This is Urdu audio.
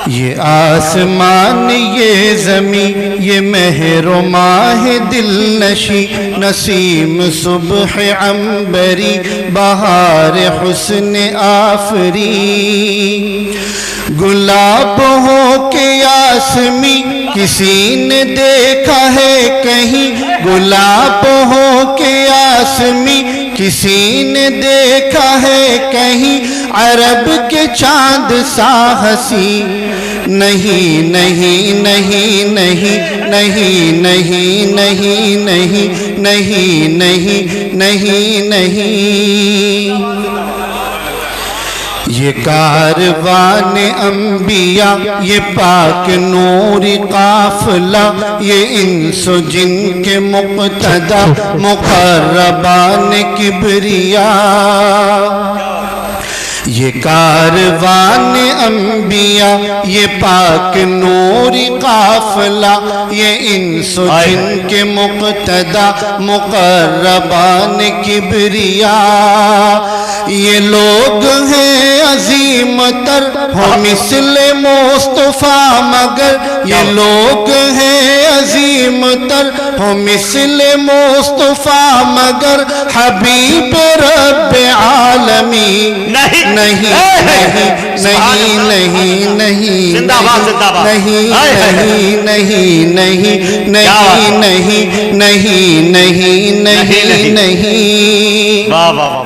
یہ آسمان یہ زمین یہ مہر و ماہ دل نشی نسیم صبح عنبری بہار حسن آفری گلاب ہو کہ یاسمی کسی نے دیکھا ہے کہیں گلاب ہو کہ یاسمی کسی نے دیکھا ہے کہیں عرب کے چاند سا ہنسی نہیں نہیں نہیں نہیں نہیں نہیں نہیں نہیں نہیں نہیں نہیں نہیں یہ کاروان انبیاء یہ پاک نوری قافلہ یہ انس و جن کے مقتدی مقربان کبریا یہ کاروان انبیاء یہ پاک نوری قافلہ یہ انس و جن کے مقتدی مقربان کبریا یہ لوگ ہیں عظیم تر ہو مثل مصطفیٰ مگر یہ لوگ ہیں عظیم تر ہو مثل مصطفیٰ مگر حبیب رب عالمین نہیں نہیں نہیں نہیں نہیں نہیں نہیں نہیں نہیں نہیں نہیں نہیں نہیں